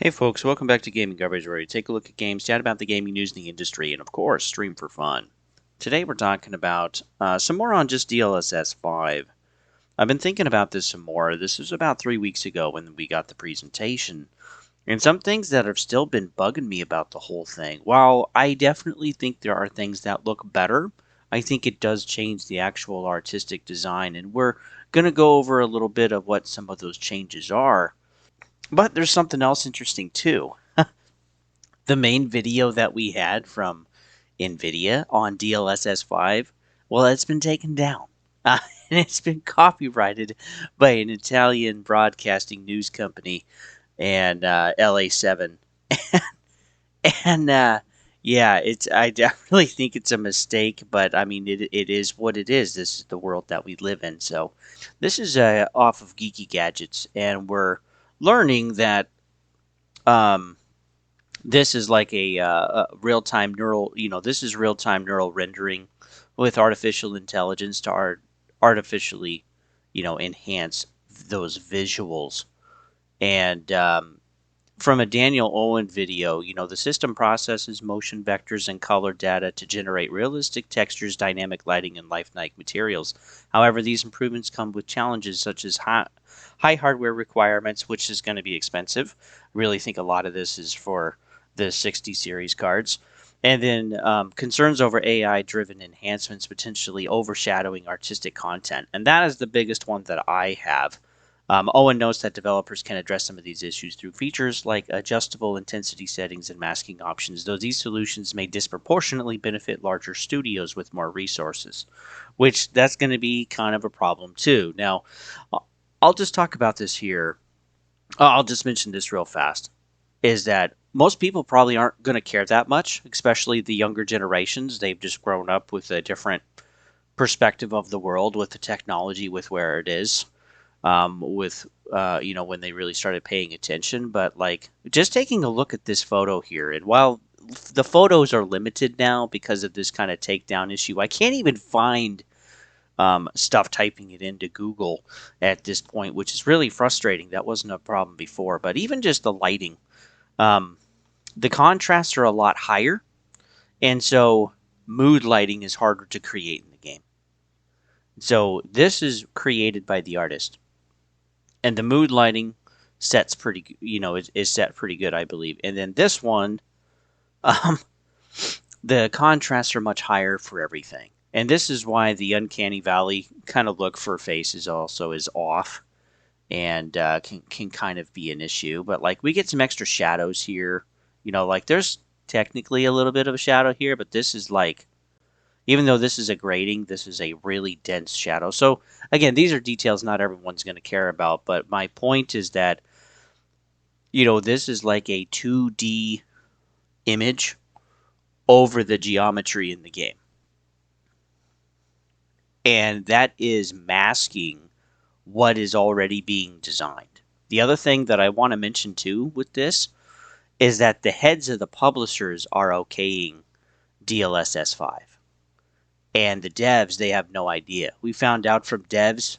Hey folks, welcome back to Gaming Garbage, where we take a look at games, chat about the gaming news in the industry, and of course, stream for fun. Today we're talking about some more on just DLSS 5. I've been thinking about this some more. This was about 3 weeks ago when we got the presentation, and some things that have still been bugging me about the whole thing. While I definitely think there are things that look better, I think it does change the actual artistic design, and we're going to go over a little bit of what some of those changes are. But there's something else interesting too. The main video that we had from NVIDIA on DLSS 5, well, it's been taken down. And it's been copyrighted by an Italian broadcasting news company and LA7. And yeah, I definitely think it's a mistake, but I mean, it is what it is. This is the world that we live in. So this is off of Geeky Gadgets, and we're learning that um, this is like a real-time neural, this is real-time neural rendering with artificial intelligence to artificially, enhance those visuals. And from a Daniel Owen video, the system processes motion vectors and color data to generate realistic textures, dynamic lighting, and lifelike materials. However, these improvements come with challenges such as high hardware requirements, which is going to be expensive. I really think a lot of this is for the 60 series cards. And then concerns over AI driven enhancements potentially overshadowing artistic content. And that is the biggest one that I have. Owen notes that developers can address some of these issues through features like adjustable intensity settings and masking options, though these solutions may disproportionately benefit larger studios with more resources, which that's going to be kind of a problem too. Now, I'll just talk about this here. I'll just mention this real fast, is that most people probably aren't going to care that much, especially the younger generations. They've just grown up with a different perspective of the world, with the technology, with where it is, with when they really started paying attention. But like just taking a look at this photo here, and while the photos are limited now because of this kind of takedown issue, I can't even find stuff typing it into Google at this point, which is really frustrating. That wasn't a problem before, but even just the lighting, um, the contrasts are a lot higher, and so mood lighting is harder to create in the game. So this is created by the artist, and the mood lighting sets pretty, is set pretty good, I believe. And then this one, um, the contrasts are much higher for everything. And this is why the uncanny valley kind of look for faces also is off, and can kind of be an issue. But like we get some extra shadows here, like there's technically a little bit of a shadow here, but this is like, even though this is a grading, this is a really dense shadow. So again, these are details not everyone's going to care about, but my point is that this is like a 2D image over the geometry in the game, and that is masking what is already being designed. The other thing that I want to mention too with this is that the heads of the publishers are okaying DLSS 5. And the devs, they have no idea. We found out from devs,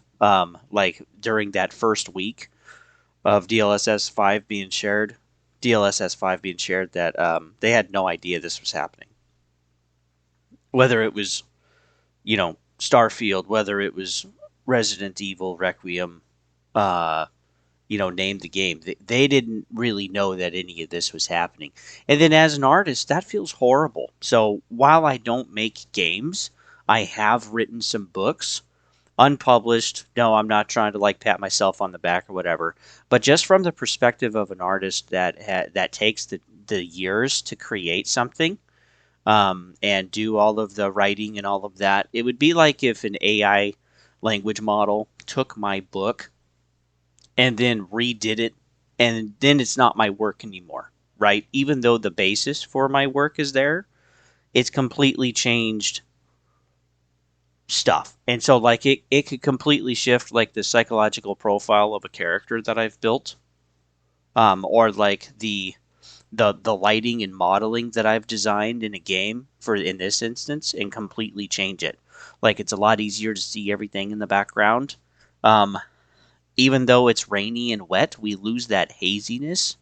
like during that first week of DLSS 5 being shared, that they had no idea this was happening. Whether it was, Starfield, whether it was Resident Evil Requiem, uh, name the game. They didn't really know that any of this was happening. And then as an artist, that feels horrible. So while I don't make games, I have written some books, unpublished. No, I'm not trying to like pat myself on the back or whatever, but just from the perspective of an artist that takes the years to create something, and do all of the writing and all of that. It would be like if an AI language model took my book and then redid it, and then it's not my work anymore, right? Even though the basis for my work is there, it's completely changed stuff. And so like it could completely shift like the psychological profile of a character that I've built, or like the lighting and modeling that I've designed in a game for in this instance, and completely change it. Like it's a lot easier to see everything in the background. Um, Even though it's rainy and wet, we lose that haziness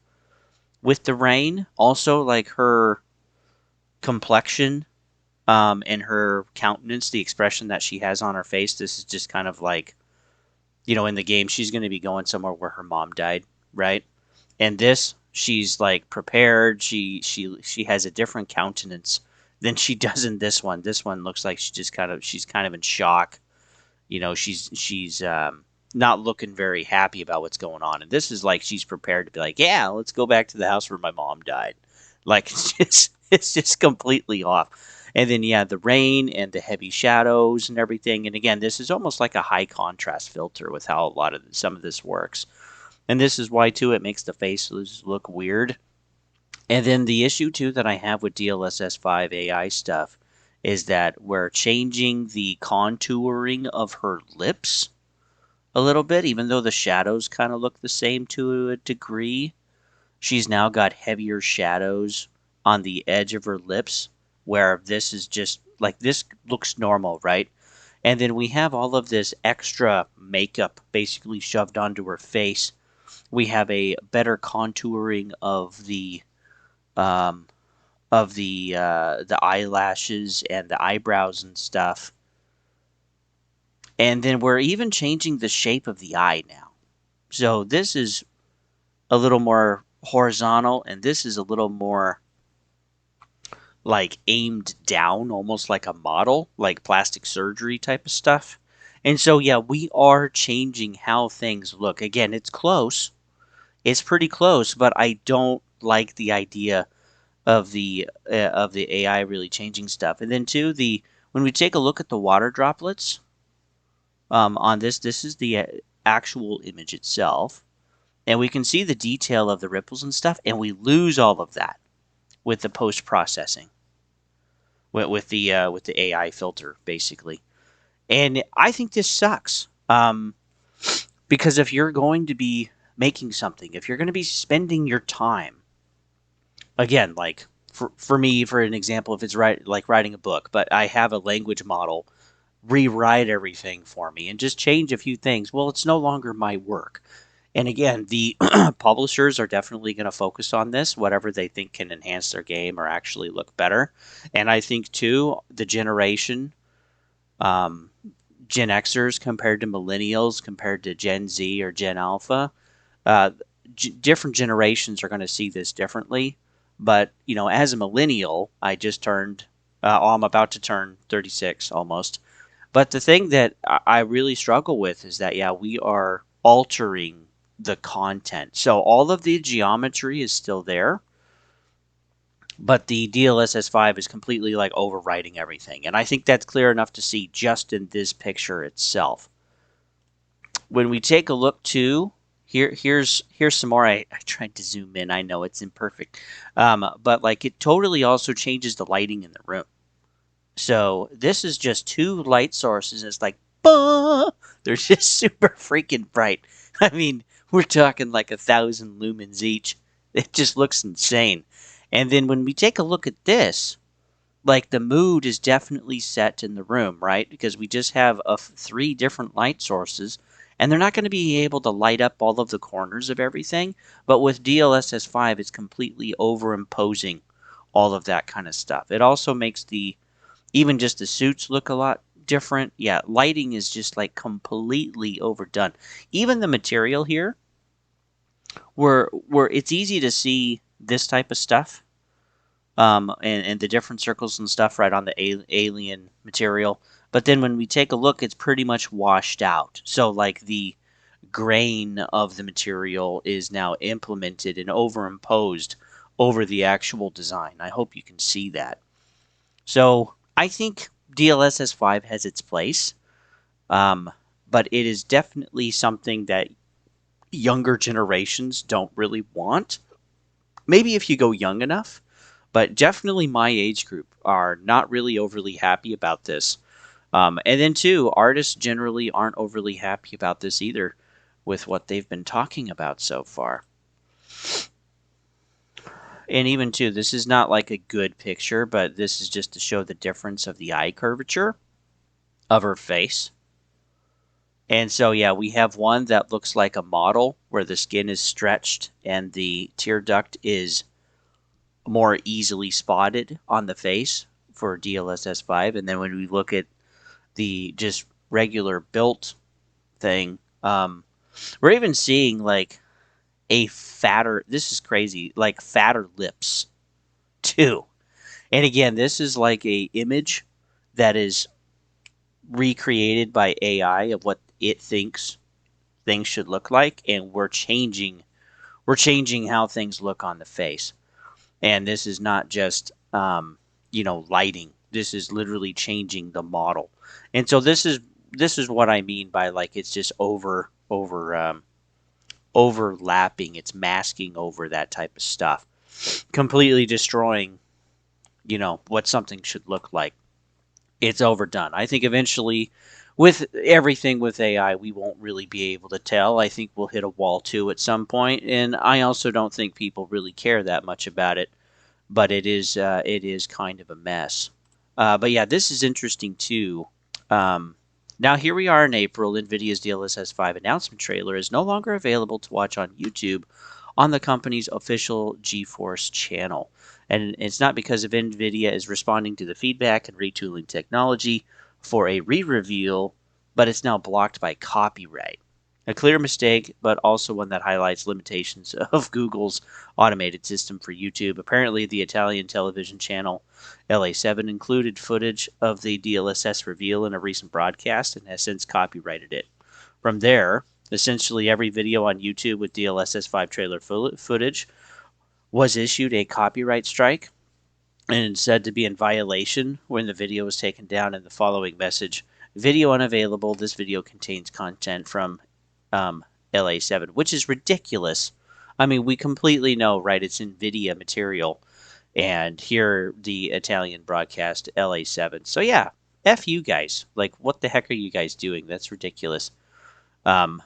with the rain. Also, like her complexion, and her countenance, the expression that she has on her face. This is just kind of like, in the game, she's going to be going somewhere where her mom died, right? And this, she's like prepared. She has a different countenance than she does in this one. This one looks like she's kind of in shock. She's not looking very happy about what's going on. And this is like she's prepared to be like, yeah, let's go back to the house where my mom died. Like it's just completely off. And then yeah, the rain and the heavy shadows and everything. And again, this is almost like a high contrast filter with how a lot of some of this works. And this is why too it makes the faces look weird. And then the issue too that I have with DLSS 5 AI stuff is that we're changing the contouring of her lips a little bit, even though the shadows kind of look the same to a degree. She's now got heavier shadows on the edge of her lips, where this is just like this looks normal, right? And then we have all of this extra makeup basically shoved onto her face. We have a better contouring um, of the eyelashes and the eyebrows and stuff. And then we're even changing the shape of the eye now. So this is a little more horizontal, and this is a little more like aimed down, almost like a model, like plastic surgery type of stuff. And so, yeah, we are changing how things look. Again, it's close. It's pretty close, but I don't like the idea of the AI really changing stuff. And then too, the when we take a look at the water droplets on this is the actual image itself, and we can see the detail of the ripples and stuff, and we lose all of that with the post processing with the AI filter basically. And I think this sucks because if you're going to be making something, if you're going to be spending your time, again, like for me, for an example, if it's like writing a book, but I have a language model rewrite everything for me and just change a few things, well, it's no longer my work. And again, the publishers are definitely going to focus on this, whatever they think can enhance their game or actually look better. And I think too, the generation, um, Gen Xers compared to millennials, compared to Gen Z or Gen Alpha, uh, different generations are going to see this differently. But as a millennial, I just turned. I'm about to turn 36 almost. But the thing that I really struggle with is that yeah, we are altering the content. So all of the geometry is still there, but the DLSS 5 is completely like overwriting everything. And I think that's clear enough to see just in this picture itself. When we take a look too, here's some more. I tried to zoom in. I know it's imperfect, but like it totally also changes the lighting in the room. So this is just two light sources. It's like, bah! They're just super freaking bright. I mean, we're talking like 1,000 lumens each. It just looks insane. And then when we take a look at this, like the mood is definitely set in the room, right? Because we just have three different light sources, and they're not going to be able to light up all of the corners of everything. But with DLSS 5, it's completely overimposing all of that kind of stuff. It also makes the even just the suits look a lot different. Yeah, lighting is just like completely overdone. Even the material here, where it's easy to see this type of stuff, and the different circles and stuff right on the alien material. But then when we take a look, it's pretty much washed out. So like the grain of the material is now implemented and overimposed over the actual design. I hope you can see that. So I think DLSS 5 has its place, um, but it is definitely something that younger generations don't really want. Maybe if you go young enough, but definitely my age group are not really overly happy about this. And then, too, artists generally aren't overly happy about this either with what they've been talking about so far. And even, too, this is not like a good picture, but this is just to show the difference of the eye curvature of her face. And so, yeah, we have one that looks like a model where the skin is stretched and the tear duct is more easily spotted on the face for DLSS 5. And then when we look at the just regular built thing, we're even seeing like a fatter, this is crazy, like fatter lips too. And again, this is like a image that is recreated by AI of what it thinks things should look like, and we're changing how things look on the face. And this is not just lighting. This is literally changing the model. And so this is what I mean by like it's just overlapping. It's masking over that type of stuff, completely destroying what something should look like. It's overdone. I think eventually, with everything with AI, we won't really be able to tell. I think we'll hit a wall too at some point, and I also don't think people really care that much about it. But it is kind of a mess. But yeah, this is interesting too. Um, Now here we are in April. NVIDIA's DLSS 5 announcement trailer is no longer available to watch on YouTube on the company's official GeForce channel. And it's not because of NVIDIA is responding to the feedback and retooling technology for a re-reveal, but it's now blocked by copyright. A clear mistake, but also one that highlights limitations of Google's automated system for YouTube. Apparently, the Italian television channel LA7 included footage of the DLSS reveal in a recent broadcast and has since copyrighted it. From there, essentially every video on YouTube with DLSS 5 trailer footage was issued a copyright strike and said to be in violation when the video was taken down in the following message: video unavailable. This video contains content from LA7, which is ridiculous. I mean, we completely know, right? It's NVIDIA material. And here, the Italian broadcast LA7. So, yeah, F you guys. Like, what the heck are you guys doing? That's ridiculous. Um,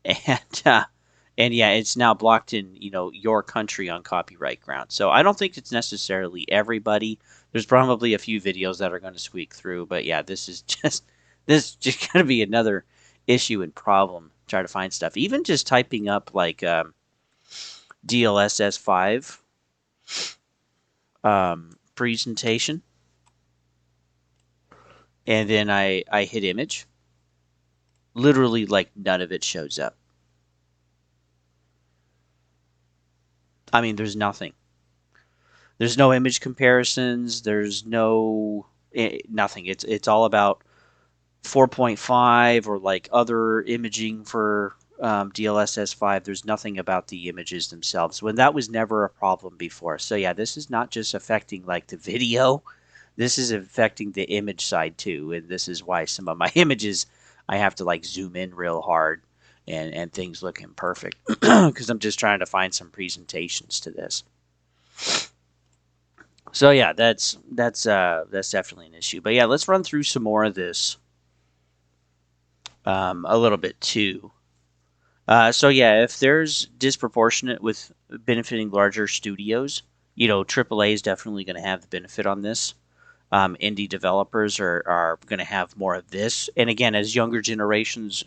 and and yeah, it's now blocked in your country on copyright grounds. So I don't think it's necessarily everybody. There's probably a few videos that are going to squeak through, but yeah, this is just going to be another issue and problem. Try to find stuff. Even just typing up like DLSS 5 presentation, and then I hit image. Literally, like none of it shows up. I mean, there's nothing. There's no image comparisons. There's nothing. It's all about 4.5 or like other imaging for DLSS 5. There's nothing about the images themselves when that was never a problem before. So yeah, this is not just affecting like the video. This is affecting the image side too, and this is why some of my images I have to like zoom in real hard and things look imperfect because I'm just trying to find some presentations to this. So yeah, that's definitely an issue. But yeah, let's run through some more of this a little bit too. So yeah, if there's disproportionate with benefiting larger studios, AAA is definitely going to have the benefit on this. Indie developers are going to have more of this. And again, as younger generations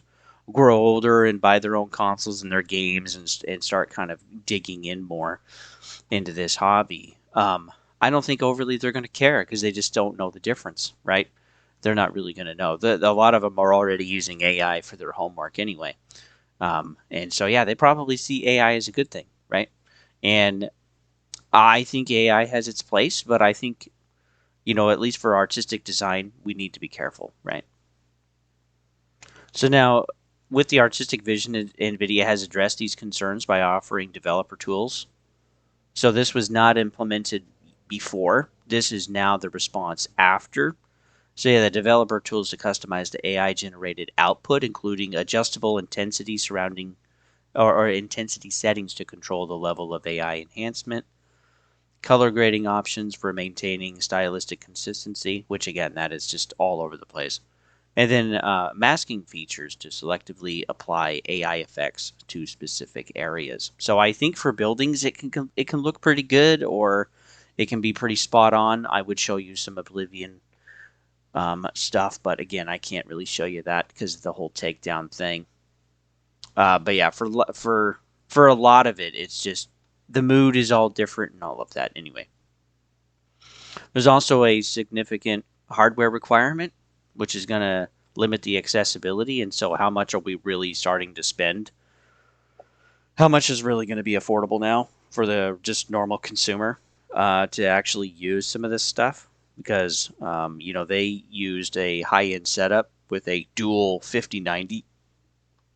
grow older and buy their own consoles and their games and start kind of digging in more into this hobby, I don't think overly they're going to care because they just don't know the difference, right? They're not really going to know. A lot of them are already using AI for their homework anyway. And so, yeah, they probably see AI as a good thing, right? And I think AI has its place, but I think, at least for artistic design, we need to be careful, right? So now, with the artistic vision, NVIDIA has addressed these concerns by offering developer tools. So this was not implemented before. This is now the response after. So yeah, the developer tools to customize the AI generated output, including adjustable intensity surrounding or intensity settings to control the level of AI enhancement, color grading options for maintaining stylistic consistency, which again, that is just all over the place. And then masking features to selectively apply AI effects to specific areas. So I think for buildings, it can look pretty good, or it can be pretty spot on. I would show you some Oblivion stuff. But again, I can't really show you that because of the whole takedown thing. But yeah, for a lot of it, it's just the mood is all different and all of that. Anyway, there's also a significant hardware requirement, which is going to limit the accessibility. And so, how much are we really starting to spend? How much is really going to be affordable now for the just normal consumer to actually use some of this stuff? Because they used a high end setup with a dual 5090,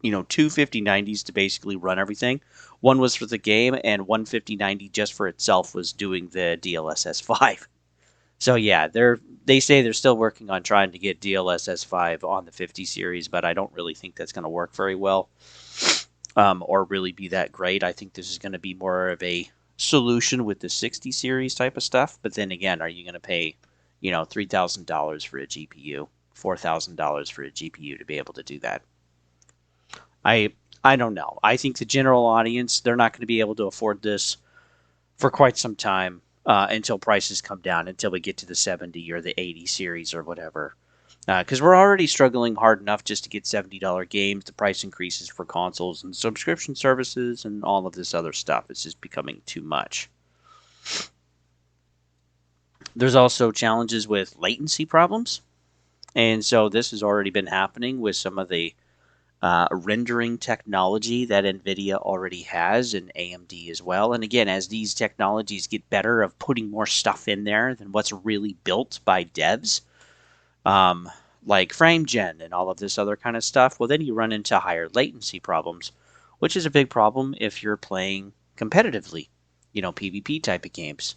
two 5090s to basically run everything. One was for the game, and one 5090 just for itself was doing the DLSS 5. So yeah, they say they're still working on trying to get DLSS 5 on the 50 series, but I don't really think that's going to work very well, or really be that great. I think this is going to be more of a solution with the 60 series type of stuff. But then again, are you going to pay, $3,000 for a GPU, $4,000 for a GPU to be able to do that? I I don't know. I think the general audience, they're not going to be able to afford this for quite some time, until prices come down, until we get to the 70 or the 80 series or whatever. Because we're already struggling hard enough just to get $70 games. The price increases for consoles and subscription services and all of this other stuff. It's just becoming too much. There's also challenges with latency problems. And so this has already been happening with some of the rendering technology that NVIDIA already has, and AMD as well. And again, as these technologies get better of putting more stuff in there than what's really built by devs, um, like frame gen and all of this other kind of stuff, well, then you run into higher latency problems, which is a big problem if you're playing competitively, PvP type of games.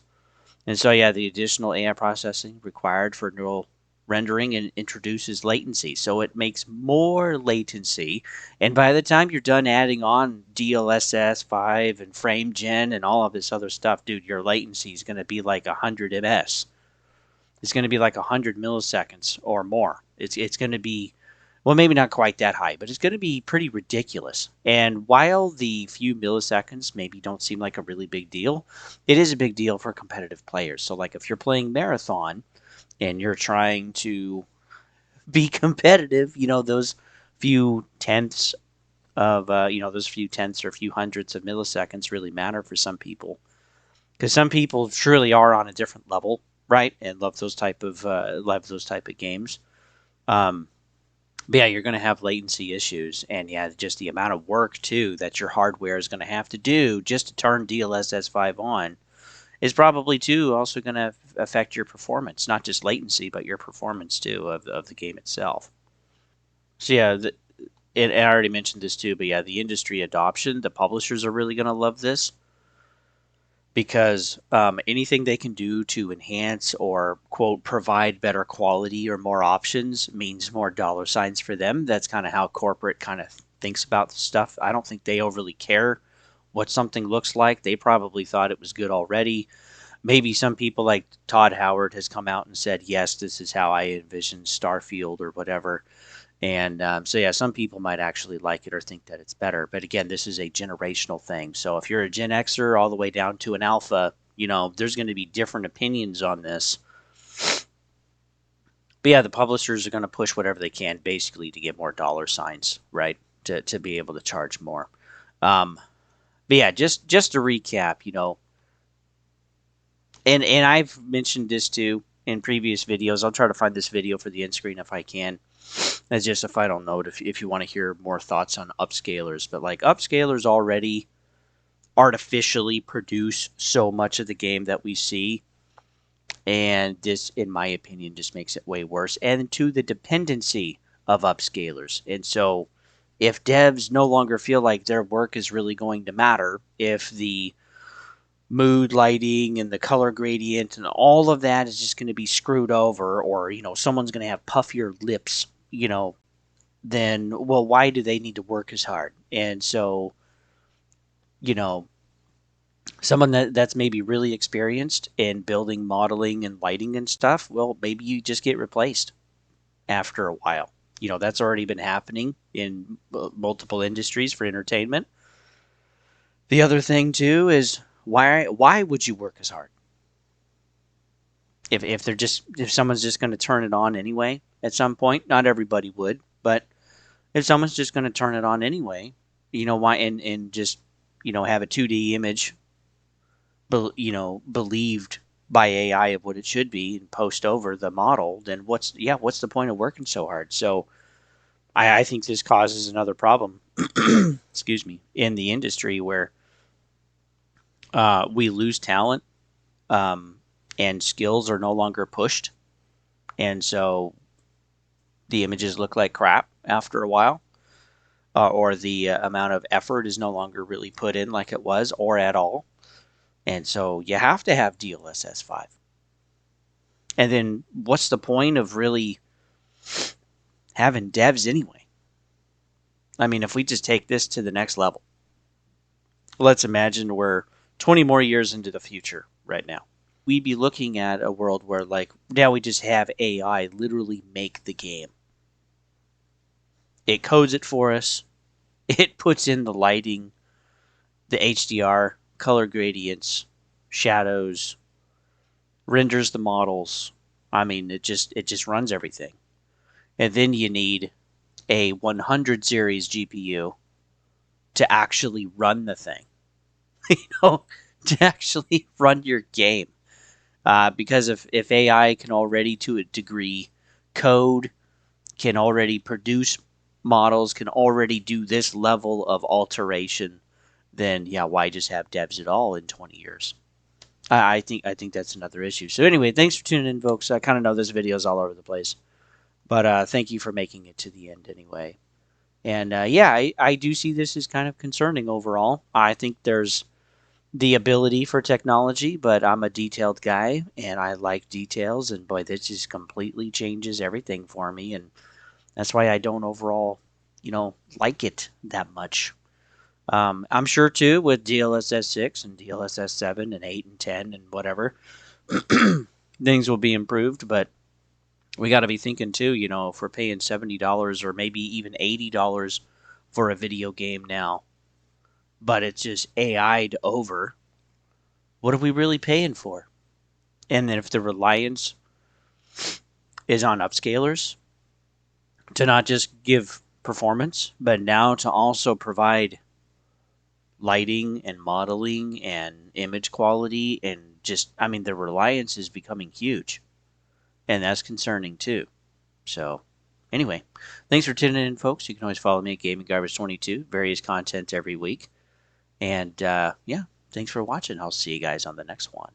And so, yeah, the additional AI processing required for neural rendering and introduces latency. So it makes more latency. And by the time you're done adding on DLSS 5 and frame gen and all of this other stuff, dude, your latency is going to be like 100 ms. It's going to be like 100 milliseconds or more. It's going to be, well, maybe not quite that high, but it's going to be pretty ridiculous. And while the few milliseconds maybe don't seem like a really big deal, it is a big deal for competitive players. So, like, if you're playing Marathon and you're trying to be competitive, those few tenths those few tenths or few hundreds of milliseconds really matter for some people, because some people truly are on a different level, right, and love those type of games. Um, but yeah, you're going to have latency issues, and yeah, just the amount of work too that your hardware is going to have to do just to turn DLSS 5 on is probably too also going to affect your performance, not just latency, but your performance too of the game itself. So yeah, and I already mentioned this too, but yeah, the industry adoption, the publishers are really going to love this, because anything they can do to enhance or quote provide better quality or more options means more dollar signs for them. That's kind of how corporate kind of thinks about stuff. I don't think they overly care what something looks like. They probably thought it was good already. Maybe some people like Todd Howard has come out and said, yes, this is how I envision Starfield or whatever. And so, yeah, some people might actually like it or think that it's better. But again, this is a generational thing. So if you're a Gen Xer all the way down to an Alpha, there's going to be different opinions on this. But yeah, the publishers are going to push whatever they can basically to get more dollar signs, right? To be able to charge more. But yeah, just to recap, and I've mentioned this too in previous videos. I'll try to find this video for the end screen if I can. As just a final note, if you want to hear more thoughts on upscalers, but like upscalers already artificially produce so much of the game that we see, and this, in my opinion, just makes it way worse. And to the dependency of upscalers, and so if devs no longer feel like their work is really going to matter, if the mood lighting and the color gradient and all of that is just going to be screwed over, or someone's going to have puffier lips, then, well, why do they need to work as hard? And so, you know someone that's maybe really experienced in building modeling and lighting and stuff, well, maybe you just get replaced after a while. That's already been happening in multiple industries for entertainment. The other thing too is, why would you work as hard? if someone's just going to turn it on anyway at some point, not everybody would, but if someone's just going to turn it on anyway, why and just have a 2D image, believed by AI of what it should be and post over the model, then what's the point of working so hard? So I think this causes another problem, excuse me, in the industry where we lose talent, um, and skills are no longer pushed, and so the images look like crap after a while, or the amount of effort is no longer really put in like it was, or at all. And so you have to have DLSS 5. And then what's the point of really having devs anyway? I mean, if we just take this to the next level, let's imagine we're 20 more years into the future right now. We'd be looking at a world where, like, now we just have AI literally make the game. It codes it for us, it puts in the lighting, the HDR, color gradients, shadows, renders the models. I mean, it just runs everything. And then you need a 100 series GPU to actually run the thing, you know, to actually run your game. Because if AI can already, to a degree, code, can already produce models, can already do this level of alteration, then yeah, why just have devs at all in 20 years? I think that's another issue. So anyway, thanks for tuning in, folks. I kind of know this video is all over the place, but thank you for making it to the end anyway. And yeah, I do see this as kind of concerning overall. I think there's the ability for technology, but I'm a detailed guy and I like details. And boy, this just completely changes everything for me. And that's why I don't overall, like it that much. I'm sure too with DLSS 6 and DLSS 7 and 8 and 10 and whatever, things will be improved. But we got to be thinking too, if we're paying $70 or maybe even $80 for a video game now, but it's just AI'd over, what are we really paying for? And then if the reliance is on upscalers to not just give performance, but now to also provide lighting and modeling and image quality, and just, I mean, the reliance is becoming huge. And that's concerning too. So, anyway, thanks for tuning in, folks. You can always follow me at Gaming Garbage 22, various content every week. And yeah, thanks for watching. I'll see you guys on the next one.